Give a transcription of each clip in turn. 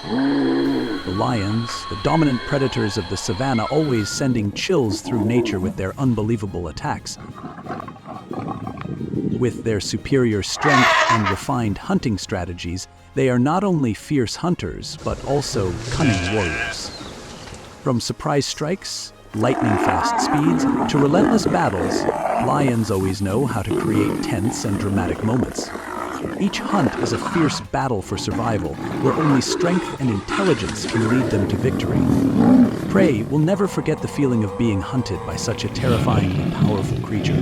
The lions, the dominant predators of the savanna, always sending chills through nature with their unbelievable attacks. With their superior strength and refined hunting strategies, they are not only fierce hunters, but also cunning warriors. From surprise strikes, lightning-fast speeds, to relentless battles, lions always know how to create tense and dramatic moments. Each hunt is a fierce battle for survival, where only strength and intelligence can lead them to victory. Prey will never forget the feeling of being hunted by such a terrifying and powerful creature.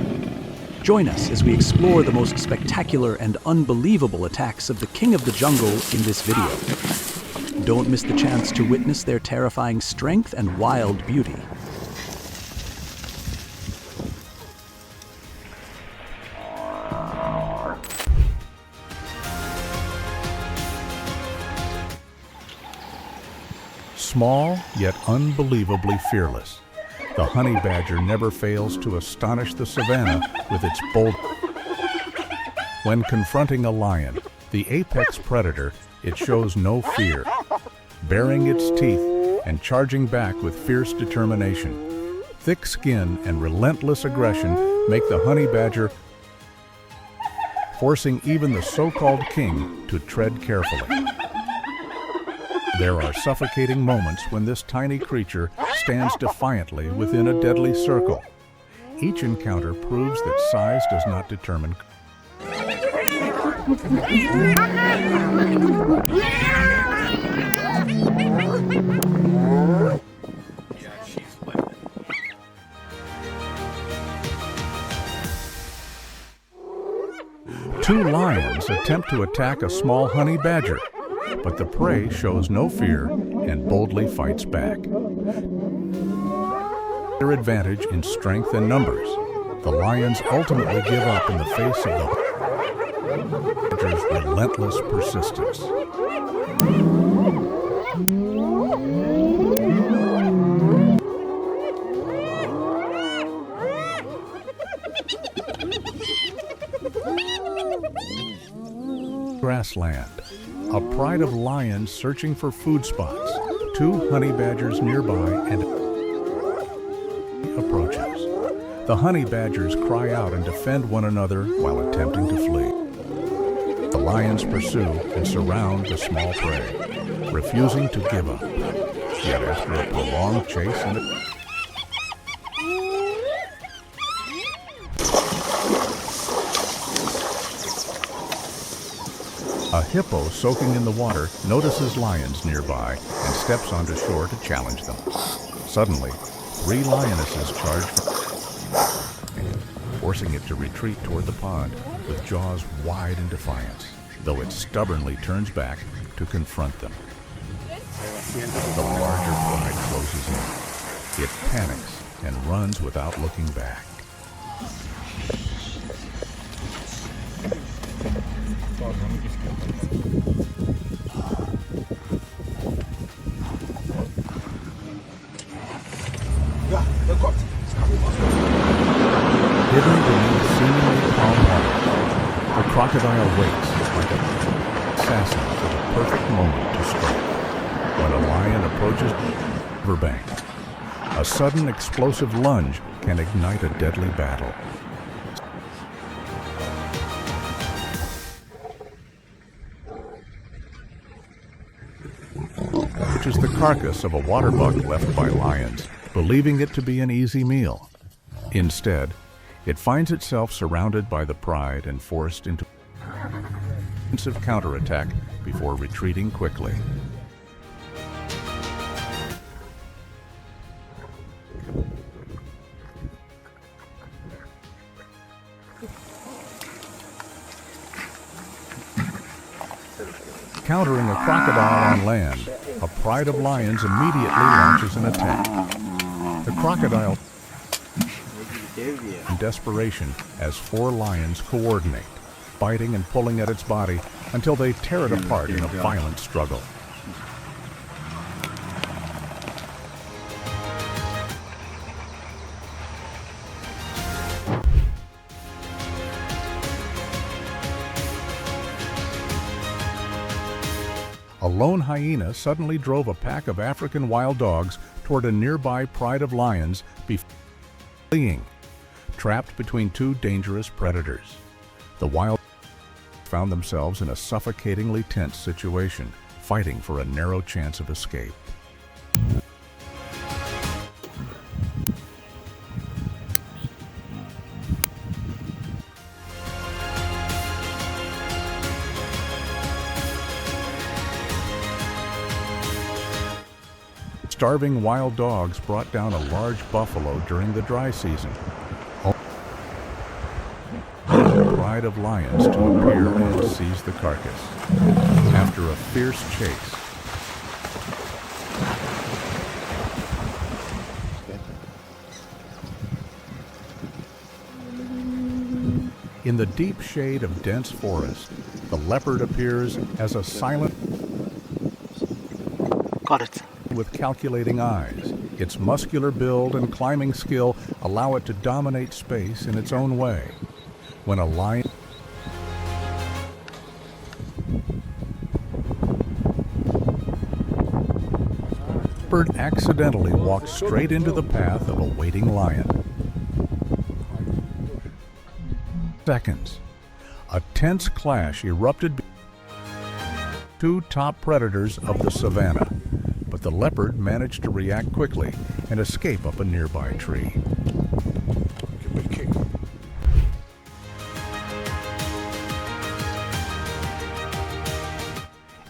Join us as we explore the most spectacular and unbelievable attacks of the king of the jungle in this video. Don't miss the chance to witness their terrifying strength and wild beauty. Small, yet unbelievably fearless, the honey badger never fails to astonish the savanna with its bold. When confronting a lion, the apex predator, it shows no fear, baring its teeth and charging back with fierce determination. Thick skin and relentless aggression make the honey badger, forcing even the so-called king to tread carefully. There are suffocating moments when this tiny creature stands defiantly within a deadly circle. Each encounter proves that size does not determine. Two lions attempt to attack a small honey badger, but the prey shows no fear and boldly fights back. Their advantage in strength and numbers, the lions ultimately give up in the face of the badger's relentless persistence. Grassland, a pride of lions searching for food spots. Two honey badgers nearby and approaches. The honey badgers cry out and defend one another while attempting to flee. The lions pursue and surround the small prey, refusing to give up. Yet after a prolonged chase and a hippo soaking in the water notices lions nearby and steps onto shore to challenge them. Suddenly, three lionesses charge, forcing it to retreat toward the pond with jaws wide in defiance, though it stubbornly turns back to confront them. The larger pride closes in. It panics and runs without looking back. Hidden beneath seemingly calm water, the crocodile waits like an assassin for the perfect moment to strike. When a lion approaches the riverbank, a sudden explosive lunge can ignite a deadly battle. Which is the carcass of a water buck left by lions, believing it to be an easy meal. Instead, it finds itself surrounded by the pride and forced into defensive counterattack before retreating quickly. Countering a crocodile on land, a pride of lions immediately launches an attack. The crocodile, in desperation, as four lions coordinate, biting and pulling at its body until they tear it apart in a violent struggle. A a lone hyena suddenly drove a pack of African wild dogs toward a nearby pride of lions before fleeing, trapped between two dangerous predators. The wild found themselves in a suffocatingly tense situation, fighting for a narrow chance of escape. Starving wild dogs brought down a large buffalo during the dry season. A pride of lions to appear and seize the carcass. After a fierce chase, in the deep shade of dense forest, the leopard appears as a silent with calculating eyes. Its muscular build and climbing skill allow it to dominate space in its own way. When a lion leopard accidentally walks straight into the path of a waiting lion. Seconds. A tense clash erupted between two top predators of the savanna, but the leopard managed to react quickly and escape up a nearby tree.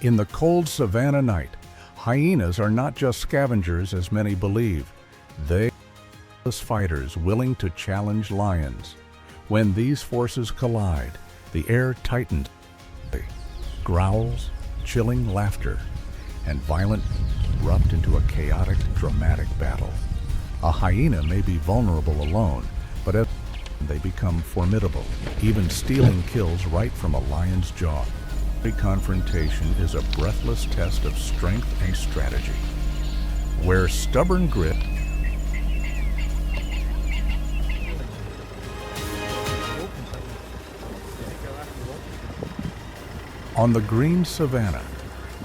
In the cold savanna night, hyenas are not just scavengers as many believe. They are fighters willing to challenge lions. When these forces collide, the air tightens. Growls, chilling laughter, and violent erupt into a chaotic, dramatic battle. A hyena may be vulnerable alone, but as they become formidable, even stealing kills right from a lion's jaw. Every confrontation is a breathless test of strength and strategy, where stubborn grit on the green savanna,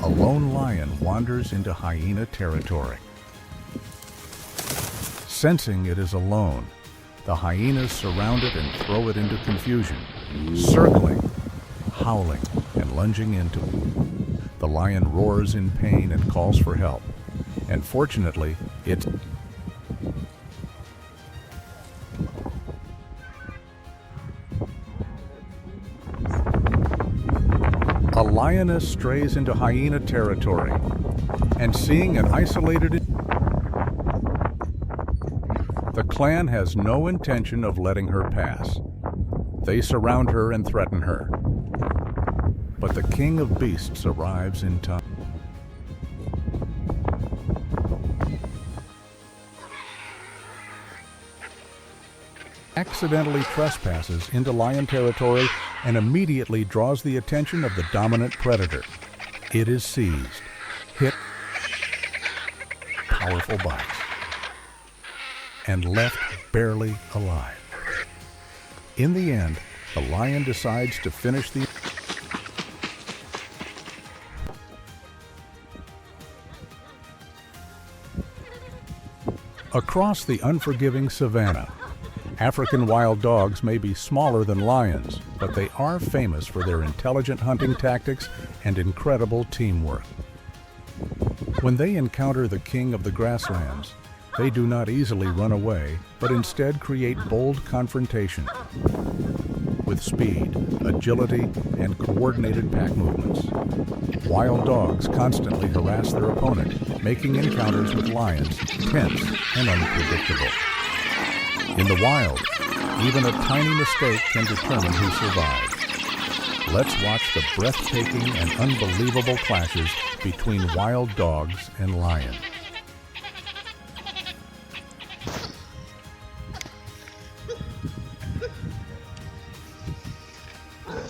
a lone lion wanders into hyena territory. Sensing it is alone, the hyenas surround it and throw it into confusion, circling, howling, and lunging into it. The lion roars in pain and calls for help, and fortunately, a lioness strays into hyena territory, and seeing an isolated, the clan has no intention of letting her pass. They surround her and threaten her. But the king of beasts arrives in time. Accidentally trespasses into lion territory and immediately draws the attention of the dominant predator. It is seized, hit, powerful bites, and left barely alive. In the end, the lion decides to finish the Across the unforgiving savanna, African wild dogs may be smaller than lions, but they are famous for their intelligent hunting tactics and incredible teamwork. When they encounter the king of the grasslands, they do not easily run away, but instead create bold confrontation with speed, agility, and coordinated pack movements. Wild dogs constantly harass their opponent, making encounters with lions tense and unpredictable. In the wild, even a tiny mistake can determine who survives. Let's watch the breathtaking and unbelievable clashes between wild dogs and lions.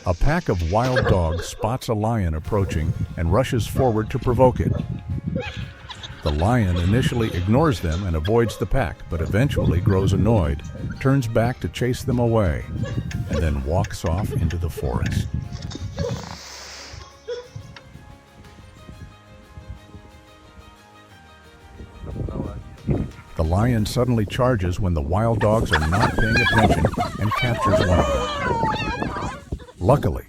A pack of wild dogs spots a lion approaching and rushes forward to provoke it. The lion initially ignores them and avoids the pack, but eventually grows annoyed, turns back to chase them away, and then walks off into the forest. lion suddenly charges when the wild dogs are not paying attention and captures one of them. Luckily,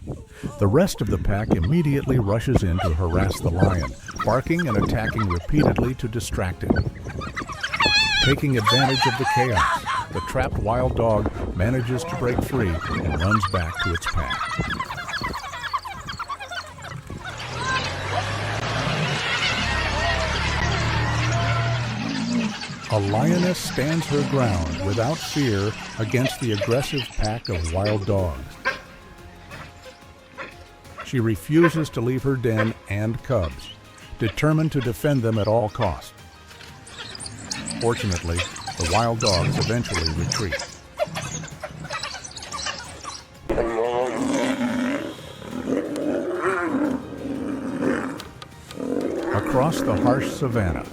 the rest of the pack immediately rushes in to harass the lion, barking and attacking repeatedly to distract it. Taking advantage of the chaos, the trapped wild dog manages to break free and runs back to its pack. A lioness stands her ground without fear against the aggressive pack of wild dogs. She refuses to leave her den and cubs, determined to defend them at all costs. Fortunately, the wild dogs eventually retreat. Across the harsh savanna,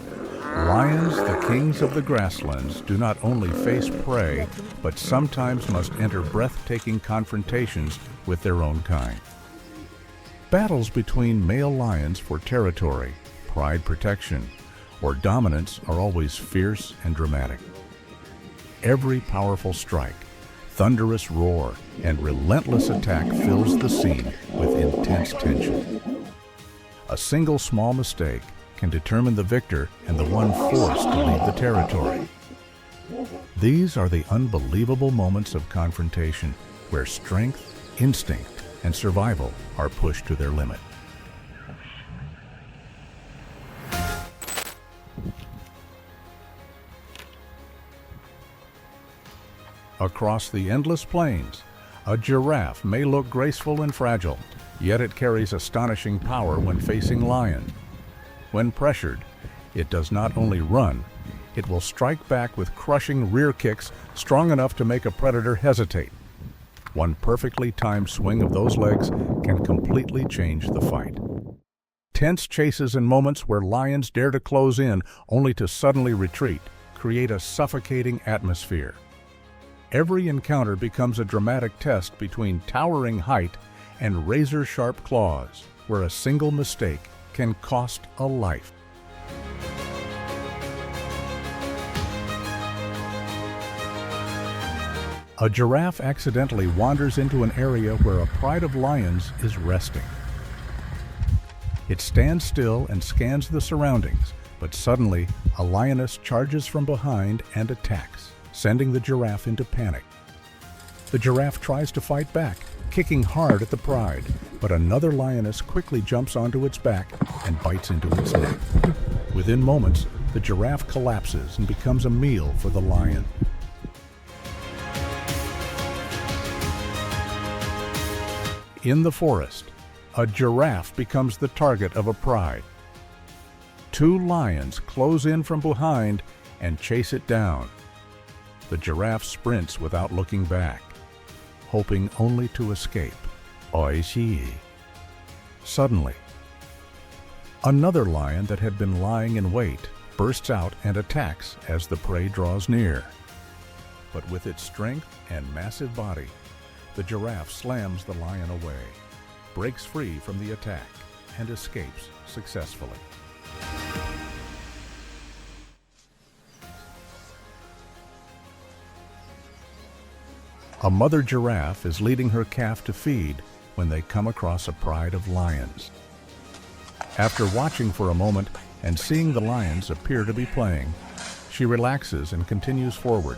lions, the kings of the grasslands, do not only face prey, but sometimes must enter breathtaking confrontations with their own kind. Battles between male lions for territory, pride protection, or dominance are always fierce and dramatic. Every powerful strike, thunderous roar, and relentless attack fills the scene with intense tension. A single small mistake can determine the victor and the one forced to leave the territory. These are the unbelievable moments of confrontation where strength, instinct, and survival are pushed to their limit. Across the endless plains, a giraffe may look graceful and fragile, yet it carries astonishing power when facing lions. When pressured, it does not only run, it will strike back with crushing rear kicks strong enough to make a predator hesitate. One perfectly timed swing of those legs can completely change the fight. Tense chases and moments where lions dare to close in only to suddenly retreat create a suffocating atmosphere. Every encounter becomes a dramatic test between towering height and razor-sharp claws, where a single mistake can cost a life. A giraffe accidentally wanders into an area where a pride of lions is resting. It stands still and scans the surroundings, but suddenly a lioness charges from behind and attacks, sending the giraffe into panic. The giraffe tries to fight back, kicking hard at the pride, but another lioness quickly jumps onto its back and bites into its neck. Within moments, the giraffe collapses and becomes a meal for the lion. In the forest, a giraffe becomes the target of a pride. Two lions close in from behind and chase it down. The giraffe sprints without looking back, hoping only to escape. Oishi. Suddenly, another lion that had been lying in wait bursts out and attacks as the prey draws near. But with its strength and massive body, the giraffe slams the lion away, breaks free from the attack, and escapes successfully. A mother giraffe is leading her calf to feed when they come across a pride of lions. After watching for a moment and seeing the lions appear to be playing, she relaxes and continues forward,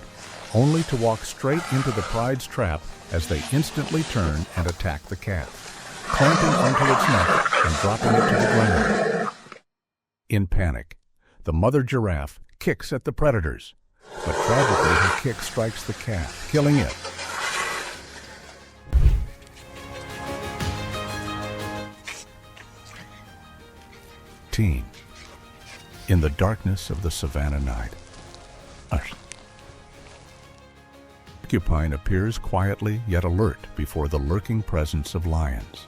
only to walk straight into the pride's trap as they instantly turn and attack the calf, clamping onto its neck and dropping it to the ground. In panic, the mother giraffe kicks at the predators, but tragically her kick strikes the calf, killing it. In the darkness of the savanna night, a porcupine appears quietly yet alert before the lurking presence of lions.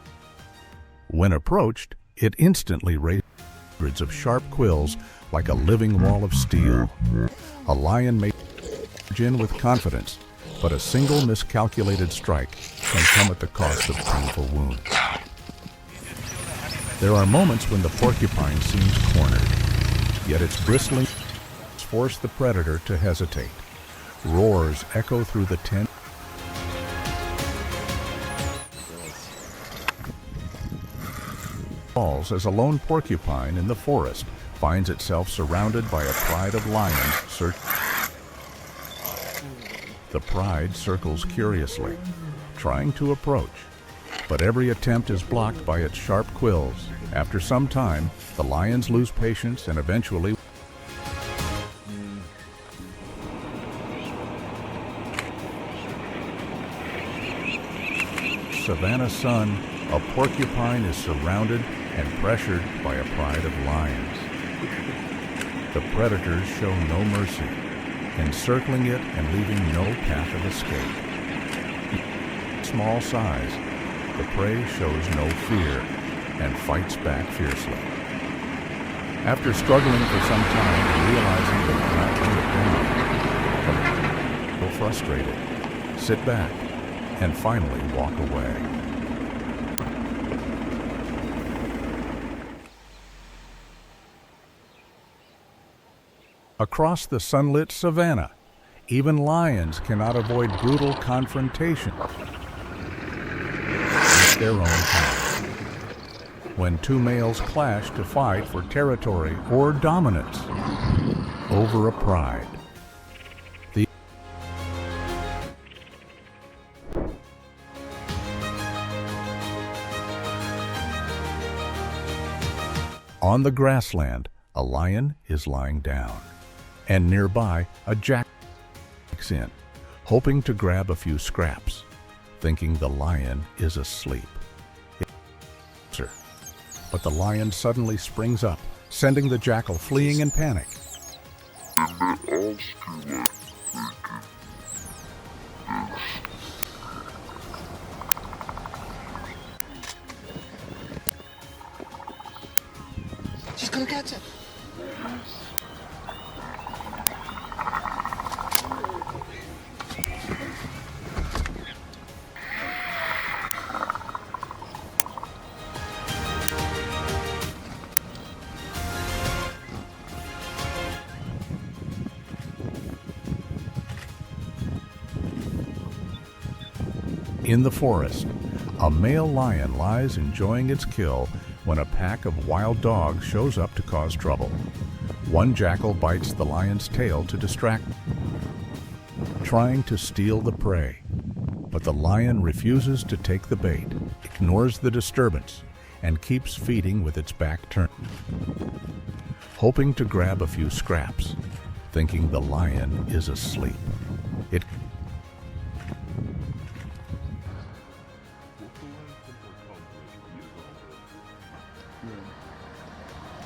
When approached, it instantly raises hundreds of sharp quills like a living wall of steel. A lion may charge in with confidence, but a single miscalculated strike can come at the cost of painful wounds. There are moments when the porcupine seems cornered, yet its bristling force the predator to hesitate. Roars echo through the tent falls as a lone porcupine in the forest finds itself surrounded by a pride of lions. The pride circles curiously, trying to approach, but every attempt is blocked by its sharp quills. After some time, the lions lose patience and eventually Savannah sun, a porcupine is surrounded and pressured by a pride of lions. The predators show no mercy, encircling it and leaving no path of escape. Small size, the prey shows no fear and fights back fiercely. After struggling for some time and realizing they cannot bring it down, feel frustrated, sit back, and finally walk away. Across the sunlit savanna, even lions cannot avoid brutal confrontation with their own kind. When two males clash to fight for territory or dominance over a pride. On the grassland, a lion is lying down, and nearby a jackal walks in, hoping to grab a few scraps, thinking the lion is asleep. But the lion suddenly springs up, sending the jackal fleeing in panic. She's gonna catch it. In the forest, a male lion lies enjoying its kill when a pack of wild dogs shows up to cause trouble. One jackal bites the lion's tail to distract, trying to steal the prey. But the lion refuses to take the bait, ignores the disturbance, and keeps feeding with its back turned, hoping to grab a few scraps, thinking the lion is asleep.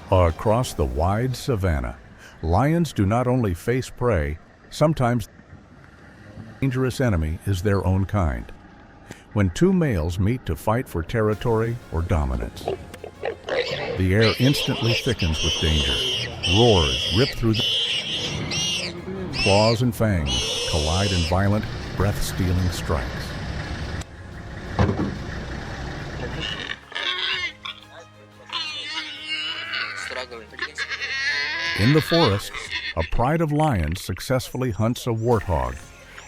Across the wide savanna, lions do not only face prey, sometimes the dangerous enemy is their own kind. When two males meet to fight for territory or dominance, the air instantly thickens with danger. Roars rip through the claws and fangs collide in violent, breath-stealing strikes. In the forest, a pride of lions successfully hunts a warthog,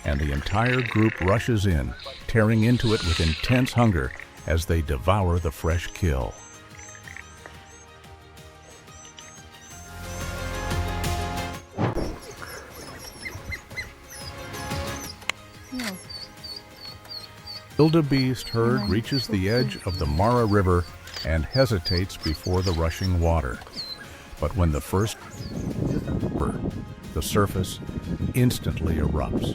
and the entire group rushes in, tearing into it with intense hunger as they devour the fresh kill. Wildebeest herd reaches the edge of the Mara River and hesitates before the rushing water. But when the first the surface instantly erupts.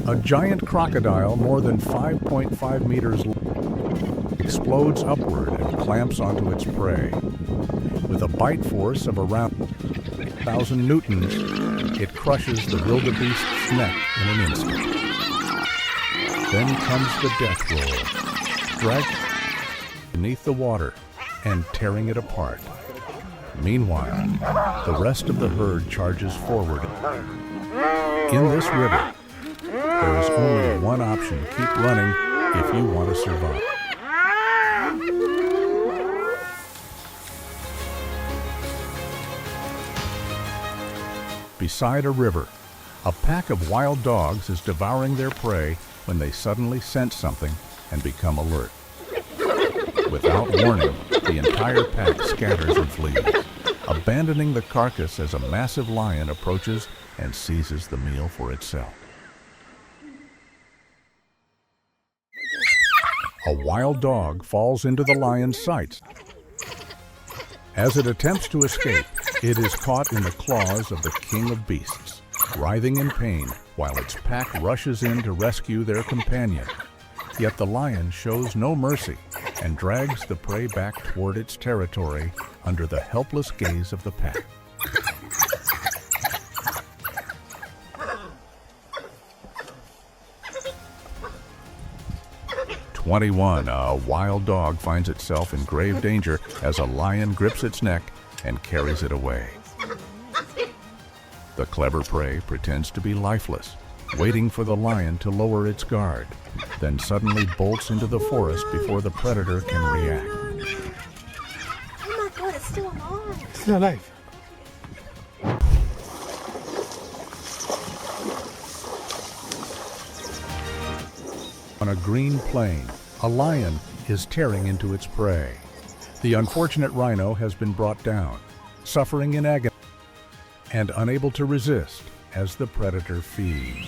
A giant crocodile more than 5.5 meters long explodes upward and clamps onto its prey. With a bite force of around 1,000 newtons, it crushes the wildebeest's neck in an instant. Then comes the death roll, dragging beneath the water and tearing it apart. Meanwhile, the rest of the herd charges forward. In this river, there is only one option: keep running if you want to survive. Beside a river, a pack of wild dogs is devouring their prey when they suddenly sense something and become alert. Without warning, the entire pack scatters and flees, abandoning the carcass as a massive lion approaches and seizes the meal for itself. A wild dog falls into the lion's sights. As it attempts to escape, it is caught in the claws of the king of beasts, writhing in pain while its pack rushes in to rescue their companion. Yet the lion shows no mercy and drags the prey back toward its territory under the helpless gaze of the pack. "21, a wild dog finds itself in grave danger as a lion grips its neck and carries it away. The clever prey pretends to be lifeless, waiting for the lion to lower its guard, then suddenly bolts into the forest before the predator can react. Oh my God, it's still alive. Still alive. On a green plain, a lion is tearing into its prey. The unfortunate rhino has been brought down, suffering in agony and unable to resist as the predator feeds.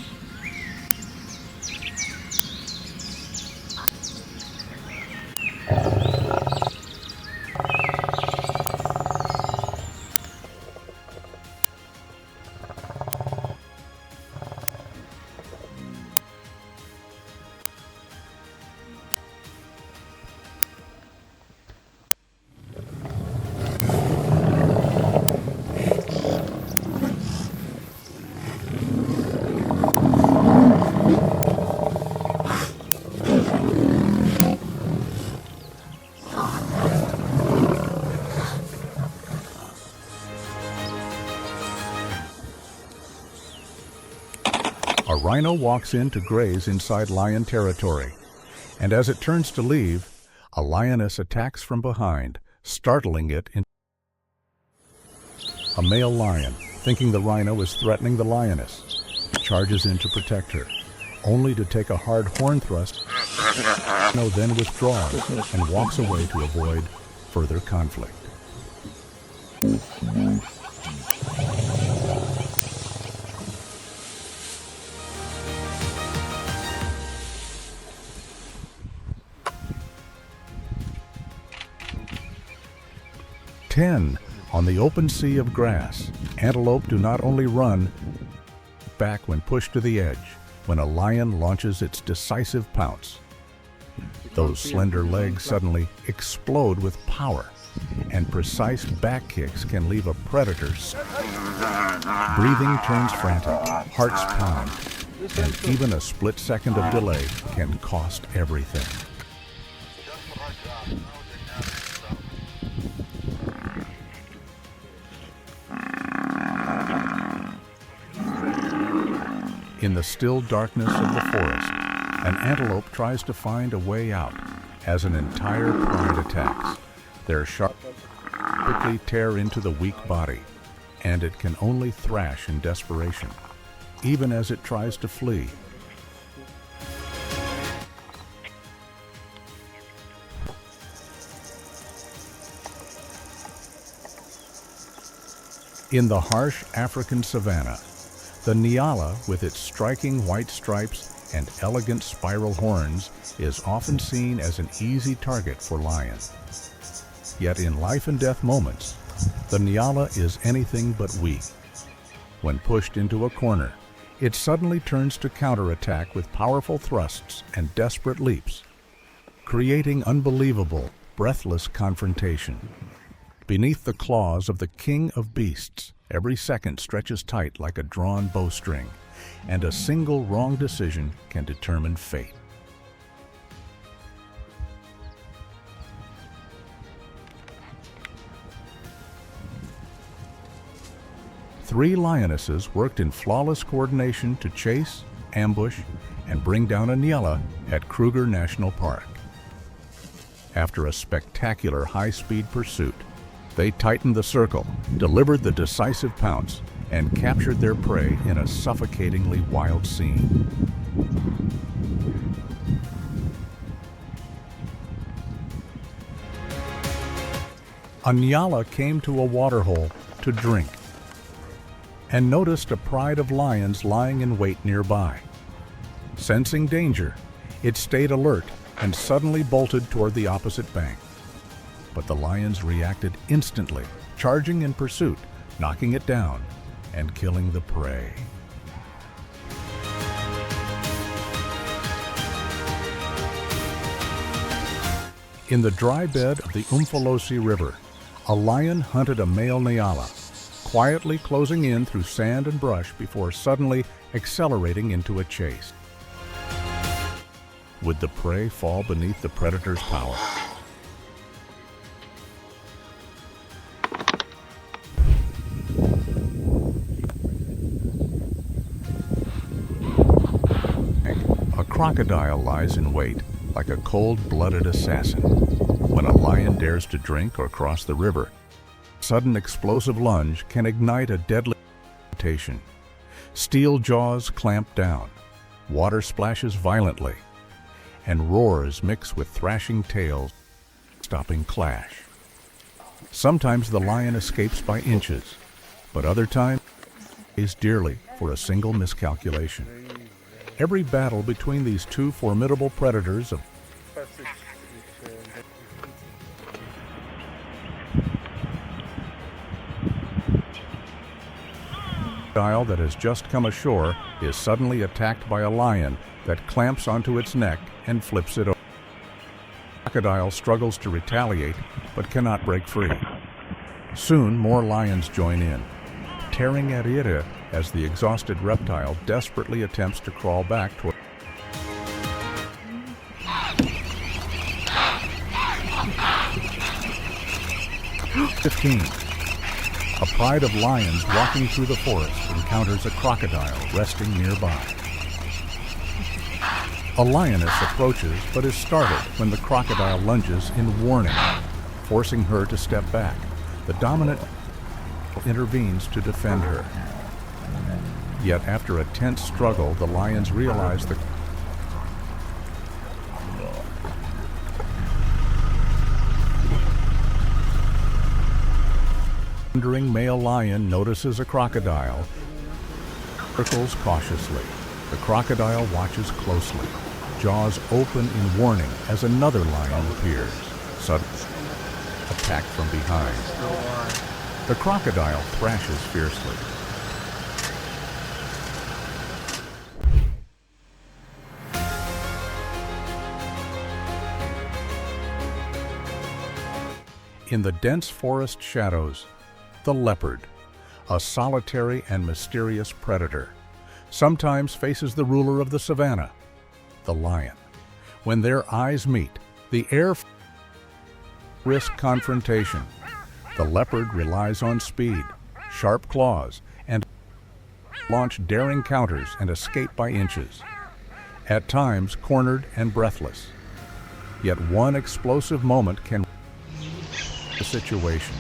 A rhino walks in to graze inside lion territory, and as it turns to leave, a lioness attacks from behind, startling it into a male lion, thinking the rhino is threatening the lioness, charges in to protect her, only to take a hard horn thrust. The rhino then withdraws and walks away to avoid further conflict. On the open sea of grass, antelope do not only run back when pushed to the edge, when a lion launches its decisive pounce. Those slender legs suddenly explode with power, and precise back kicks can leave a predator. Breathing turns frantic, hearts pound, and even a split second of delay can cost everything. In the still darkness of the forest, an antelope tries to find a way out as an entire pride attacks. Their sharp quickly tear into the weak body, and it can only thrash in desperation, even as it tries to flee. In the harsh African savanna, the nyala, with its striking white stripes and elegant spiral horns, is often seen as an easy target for lions. Yet in life and death moments, the nyala is anything but weak. When pushed into a corner, it suddenly turns to counterattack with powerful thrusts and desperate leaps, creating unbelievable, breathless confrontation. Beneath the claws of the king of beasts, every second stretches tight like a drawn bowstring, and a single wrong decision can determine fate. Three lionesses worked in flawless coordination to chase, ambush, and bring down a nyala at Kruger National Park. After a spectacular high-speed pursuit, they tightened the circle, delivered the decisive pounce, and captured their prey in a suffocatingly wild scene. A nyala came to a waterhole to drink and noticed a pride of lions lying in wait nearby. Sensing danger, it stayed alert and suddenly bolted toward the opposite bank. But the lions reacted instantly, charging in pursuit, knocking it down and killing the prey. In the dry bed of the Umfolosi River, a lion hunted a male nyala, quietly closing in through sand and brush before suddenly accelerating into a chase. Would the prey fall beneath the predator's power? A crocodile lies in wait like a cold-blooded assassin. When a lion dares to drink or cross the river, a sudden explosive lunge can ignite a deadly irritation. Steel jaws clamp down, water splashes violently, and roars mix with thrashing tails, stopping clash. Sometimes the lion escapes by inches, but other times pays dearly for a single miscalculation. Every battle between these two formidable predators of crocodile that has just come ashore is suddenly attacked by a lion that clamps onto its neck and flips it over. The crocodile struggles to retaliate but cannot break free. Soon more lions join in, tearing at it as the exhausted reptile desperately attempts to crawl back toward 15. A pride of lions walking through the forest encounters a crocodile resting nearby. A lioness approaches but is startled when the crocodile lunges in warning, forcing her to step back. The dominant intervenes to defend her. Yet after a tense struggle, the lions realize the wandering male lion notices a crocodile, circles cautiously. The crocodile watches closely, jaws open in warning as another lion appears, suddenly attacked from behind. The crocodile thrashes fiercely. In the dense forest shadows, the leopard, a solitary and mysterious predator, sometimes faces the ruler of the savanna, the lion. When their eyes meet, the air risks confrontation. The leopard relies on speed, sharp claws, and launch daring counters and escape by inches, at times cornered and breathless. Yet one explosive moment can the situation.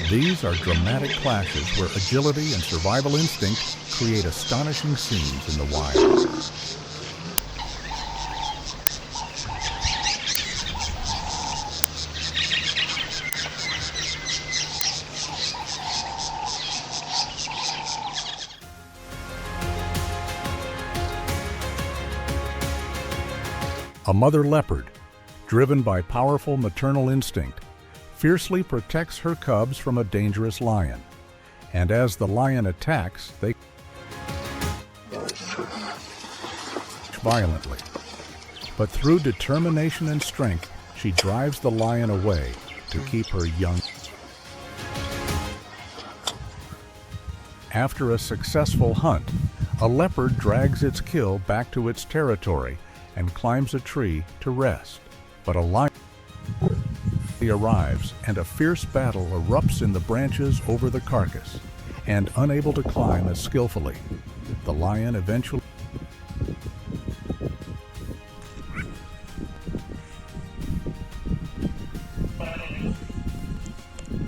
These are dramatic clashes where agility and survival instinct create astonishing scenes in the wild. A mother leopard, driven by powerful maternal instinct, fiercely protects her cubs from a dangerous lion. And as the lion attacks, they violently. But through determination and strength, she drives the lion away to keep her young. After a successful hunt, a leopard drags its kill back to its territory and climbs a tree to rest. But a lion arrives and a fierce battle erupts in the branches over the carcass, and unable to climb as skillfully, the lion eventually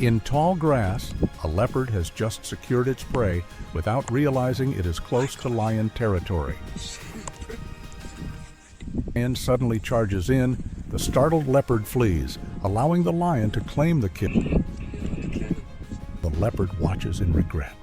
In tall grass, a leopard has just secured its prey without realizing it is close to lion territory. And suddenly charges in, the startled leopard flees, allowing the lion to claim the kill. The leopard watches in regret.